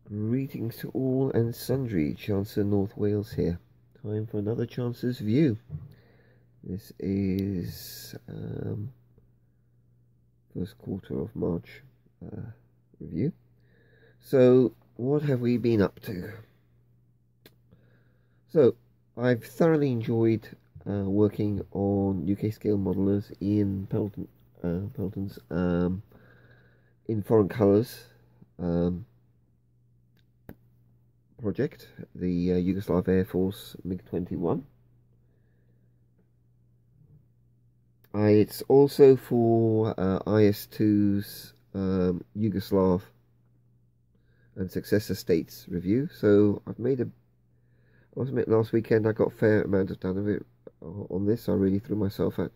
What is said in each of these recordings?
Greetings to all and sundry, Chancellor North Wales here. Time for another Chancellor's View. This is first quarter of March review. So, what have we been up to? So, I've thoroughly enjoyed working on UKscalemodelers in Pelton's in foreign colours project, the Yugoslav Air Force MiG-21. It's also for IS-2's Yugoslav and successor states review. So I've made I must admit, last weekend I got a fair amount of done of it on this. I really threw myself at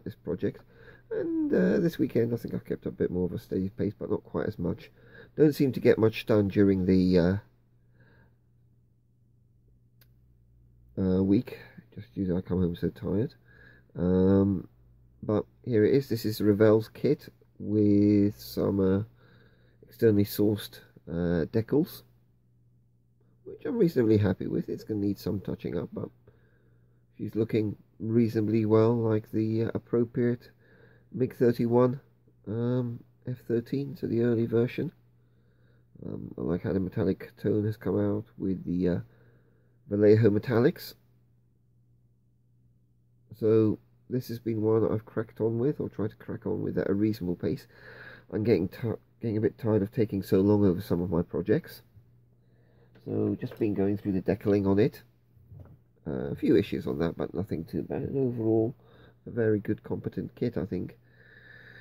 this project, and this weekend I think I've kept a bit more of a steady pace, but not quite as much. Don't seem to get much done during the week, just due to I come home so tired. But here it is. This is Ravel's kit with some externally sourced decals, which I'm reasonably happy with. It's going to need some touching up, but she's looking reasonably well, like the appropriate MiG-31 F-13, so the early version. I like how the metallic tone has come out with the Vallejo metallics. So this has been one that I've cracked on with, or tried to crack on with at a reasonable pace. I'm getting a bit tired of taking so long over some of my projects. So just been going through the decaling on it. A few issues on that, but nothing too bad. And overall, a very good, competent kit, I think.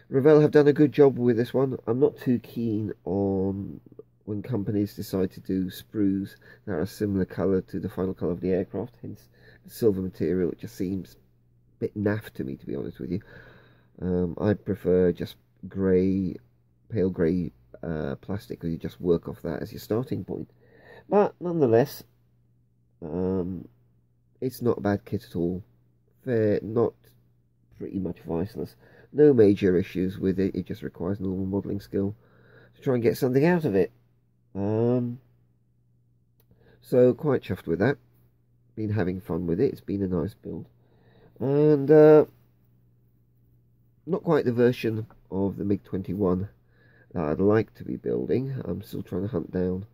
Ravel have done a good job with this one. I'm not too keen on when companies decide to do sprues that are a similar colour to the final colour of the aircraft, hence the silver material. It just seems a bit naff to me, to be honest with you. I prefer just grey, pale grey plastic, where you just work off that as your starting point. But nonetheless, it's not a bad kit at all. Fair, not pretty much viceless. No major issues with it. It just requires normal modelling skill to try and get something out of it. So quite chuffed with that. Been having fun with it. It's been a nice build, and not quite the version of the MiG-21 that I'd like to be building. I'm still trying to hunt down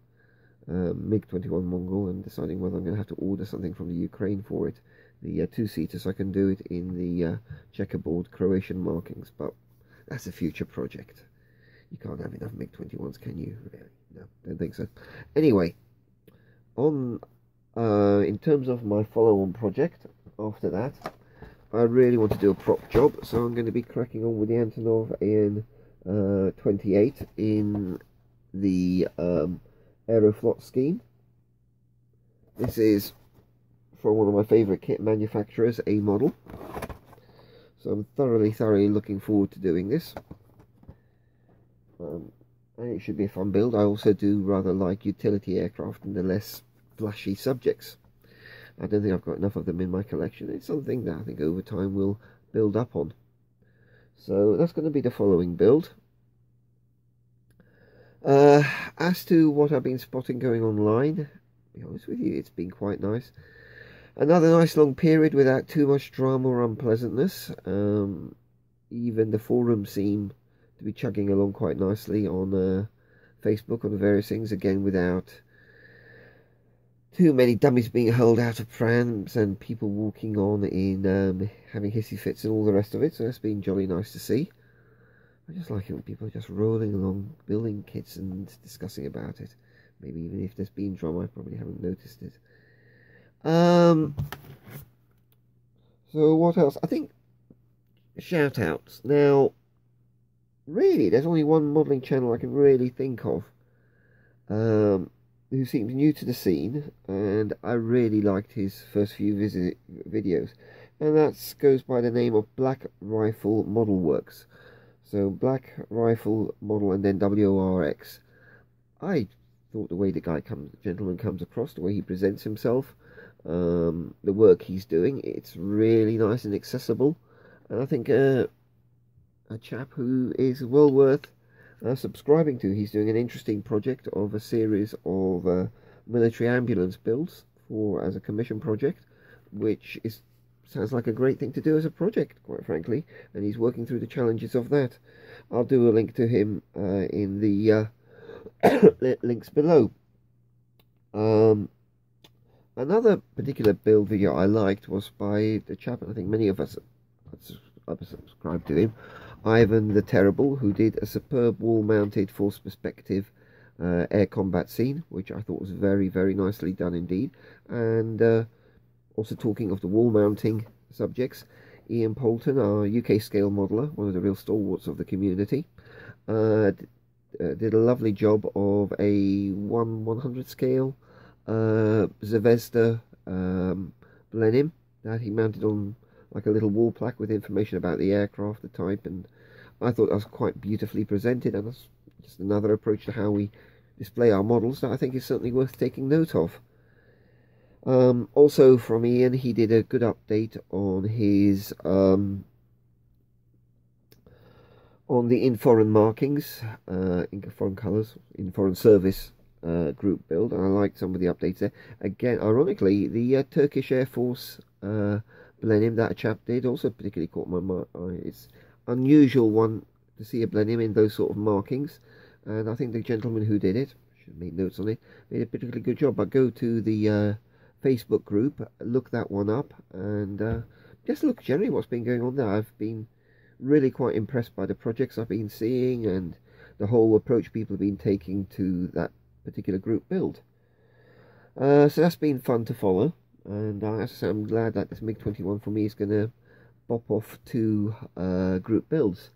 MiG-21 Mongol and deciding whether I'm going to have to order something from the Ukraine for it, the two-seater, so I can do it in the checkerboard Croatian markings. But that's a future project. You can't have enough MiG-21s, can you? Really? No, don't think so. Anyway, on in terms of my follow-on project after that, I really want to do a prop job, so I'm going to be cracking on with the Antonov AN-28 in the Aeroflot scheme. This is from one of my favourite kit manufacturers, A model. So I'm thoroughly looking forward to doing this. And it should be a fun build. I also do rather like utility aircraft and the less flashy subjects. I don't think I've got enough of them in my collection. It's something that I think over time will build up on. So that's going to be the following build. As to what I've been spotting going online, to be honest with you, it's been quite nice. Another nice long period without too much drama or unpleasantness. Even the forums seem to be chugging along quite nicely on Facebook on the various things, again without too many dummies being hurled out of prams and people walking on in having hissy fits and all the rest of it. So that's been jolly nice to see. I just like it when people are just rolling along building kits and discussing about it. Maybe even if there's been drama, I probably haven't noticed it. So what else? I think shout outs. Now, really, there's only one modelling channel I can really think of who seems new to the scene, and I really liked his first few videos, and that goes by the name of Black Rifle Model Works. So Black Rifle Model and then WRX. I thought the way the gentleman comes across, the way he presents himself, the work he's doing, it's really nice and accessible, and I think a chap who is well worth subscribing to. He's doing an interesting project of a series of military ambulance builds as a commission project, which sounds like a great thing to do as a project, quite frankly, and he's working through the challenges of that. I'll do a link to him in the links below. Another particular build video I liked was by the chap, and I think many of us subscribed to him, Ivan the Terrible, who did a superb wall-mounted force perspective air combat scene, which I thought was very, very nicely done indeed. And also, talking of the wall mounting subjects, Ian Poulton, our UK scale modeller, one of the real stalwarts of the community, did a lovely job of a 1/100 scale Zvezda Blenheim that he mounted on like a little wall plaque with information about the aircraft, the type, and I thought that was quite beautifully presented, and that's just another approach to how we display our models that I think is certainly worth taking note of. Also from Ian, he did a good update on his on the in foreign markings, in foreign colours, in foreign service group build, and I liked some of the updates there. Again, ironically, the Turkish Air Force Blenheim that a chap did also particularly caught my eye. It's unusual one to see a Blenheim in those sort of markings, and I think the gentleman who did it, should have made notes on it, made a particularly good job. But go to the Facebook group, look that one up, and just look generally what's been going on there. I've been really quite impressed by the projects I've been seeing and the whole approach people have been taking to that particular group build. So that's been fun to follow, and as I say, I'm glad that this MiG-21 for me is going to pop off to group builds.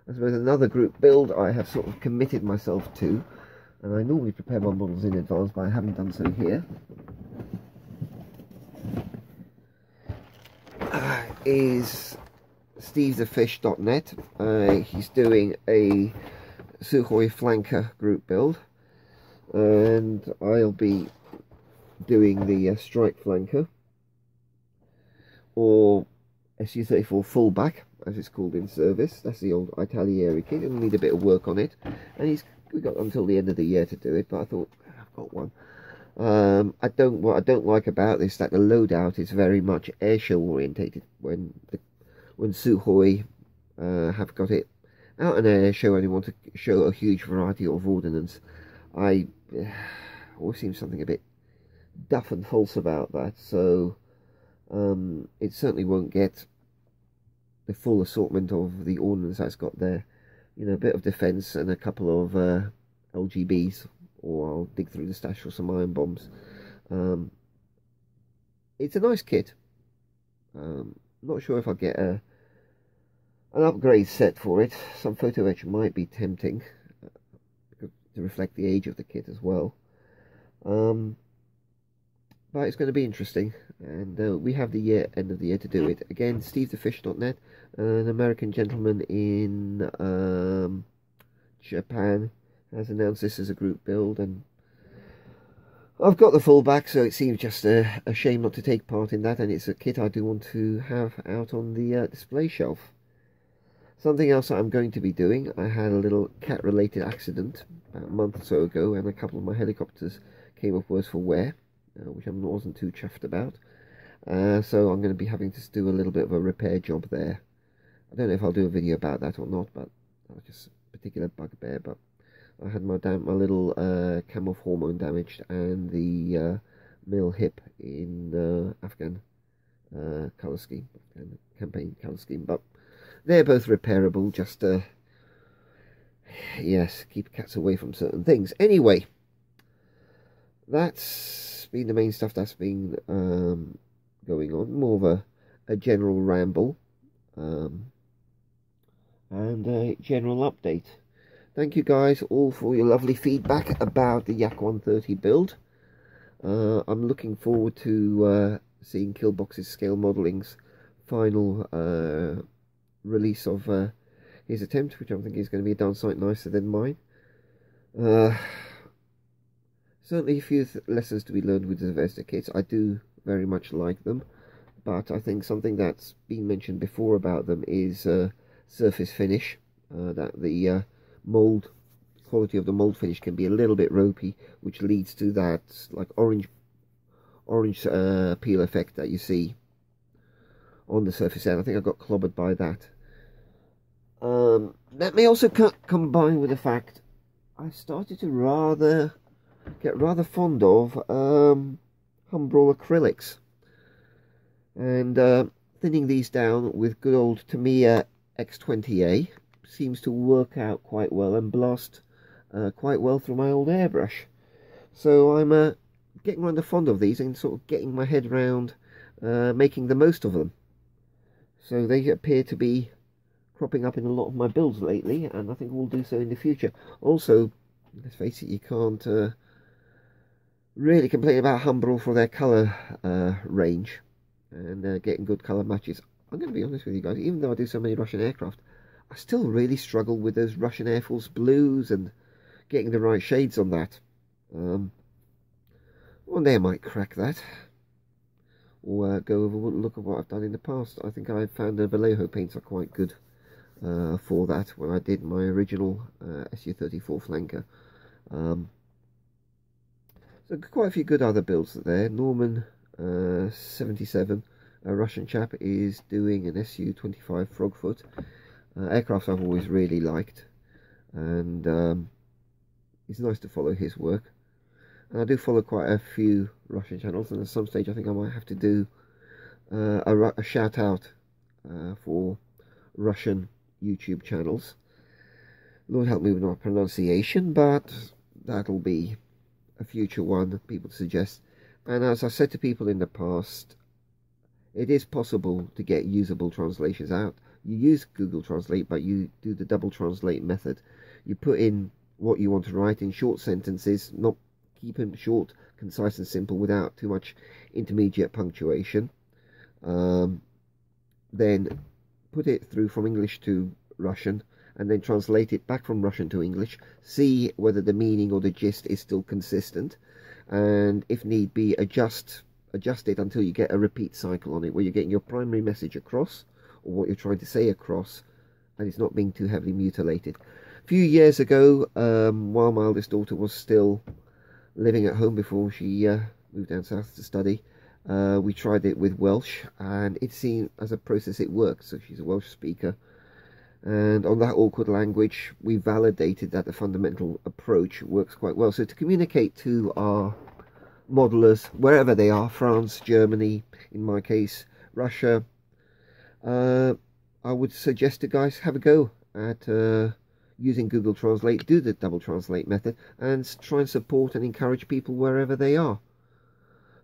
I suppose another group build I have sort of committed myself to, and I normally prepare my models in advance, but I haven't done so here, is stevethefish.net. He's doing a Sukhoi flanker group build, and I'll be doing the strike flanker, or SU-34 fullback as it's called in service. That's the old Italieri kit. It'll need a bit of work on it, and we got until the end of the year to do it, but I thought I've got one. What I don't like about this, that the loadout is very much airshow orientated. When Sukhoi have got it out an air show and they want to show a huge variety of ordnance, I always seems something a bit duff and false about that. So it certainly won't get the full assortment of the ordnance that's got there. You know, a bit of defence and a couple of LGBs, or I'll dig through the stash for some iron bombs. It's a nice kit. Not sure if I'll get an upgrade set for it. Some photo etch might be tempting to reflect the age of the kit as well. But it's going to be interesting, and we have the end of the year to do it. Again, stevethefish.net, an American gentleman in Japan has announced this as a group build, and I've got the fullback, so it seems just a shame not to take part in that, and it's a kit I do want to have out on the display shelf. Something else that I'm going to be doing, I had a little cat-related accident about a month or so ago, and a couple of my helicopters came up worse for wear, which I wasn't too chuffed about. So I'm going to be having to do a little bit of a repair job there. I don't know if I'll do a video about that or not, but that was just a particular bugbear. But I had my little cam-off hormone damaged, and the male hip in Afghan colour scheme, campaign colour scheme. But they're both repairable. Just yes, keep cats away from certain things. Anyway, that's been the main stuff that's been going on. More of a general ramble and a general update. Thank you guys all for your lovely feedback about the Yak 130 build. I'm looking forward to seeing Killbox's Scale Modelling's final release of his attempt, which I think is going to be a darn sight nicer than mine. Certainly a few lessons to be learned with the Zvezda kits. I do very much like them, but I think something that's been mentioned before about them is surface finish. That the mould quality of the mold finish can be a little bit ropey, which leads to that like orange peel effect that you see on the surface there. I think I got clobbered by that. That may also combine with the fact I started to get rather fond of Humbrol acrylics, and thinning these down with good old Tamiya X20A seems to work out quite well and blast quite well through my old airbrush. So I'm getting rather fond of these and sort of getting my head round making the most of them. So they appear to be cropping up in a lot of my builds lately, and I think we'll do so in the future. Also, let's face it, you can't really complain about Humbrol for their colour range and getting good colour matches. I'm going to be honest with you guys, even though I do so many Russian aircraft, I still really struggle with those Russian Air Force blues and getting the right shades on that. One day I might crack that, or go over and look at what I've done in the past. I think I found the Vallejo paints are quite good for that when I did my original Su-34 flanker. So quite a few good other builds there. Norman 77, a Russian chap, is doing an Su-25 Frogfoot. Aircraft I've always really liked, and it's nice to follow his work. And I do follow quite a few Russian channels, and at some stage I think I might have to do a shout out for Russian YouTube channels. Lord help me with my pronunciation, but that'll be a future one people suggest. And as I said to people in the past, it is possible to get usable translations out. You use Google Translate, but you do the double translate method. You put in what you want to write in short sentences, not keep them short, concise and simple without too much intermediate punctuation. Then put it through from English to Russian, and then translate it back from Russian to English. See whether the meaning or the gist is still consistent, and if need be, adjust it until you get a repeat cycle on it, where you're getting your primary message across, or what you're trying to say across, and it's not being too heavily mutilated. A few years ago, while my eldest daughter was still living at home before she moved down south to study, we tried it with Welsh, and it seemed as a process it worked. So she's a Welsh speaker, and on that awkward language we validated that the fundamental approach works quite well. So to communicate to our modelers wherever they are, France, Germany, in my case Russia, I would suggest to guys have a go at using Google Translate. Do the double translate method and try and support and encourage people wherever they are.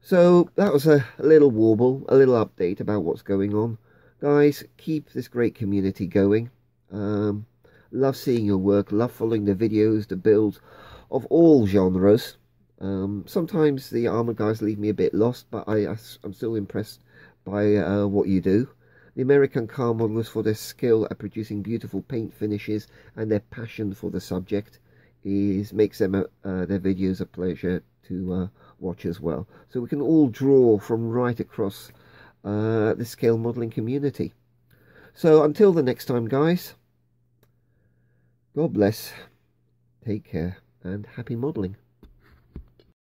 So that was a little warble, a little update about what's going on. Guys, keep this great community going. Love seeing your work, love following the videos, the builds of all genres. Sometimes the armoured guys leave me a bit lost, but I'm still impressed by what you do. The American car modelers, for their skill at producing beautiful paint finishes and their passion for the subject, makes them their videos a pleasure to watch as well. So we can all draw from right across the scale modelling community. So until the next time, guys, God bless, take care, and happy modelling.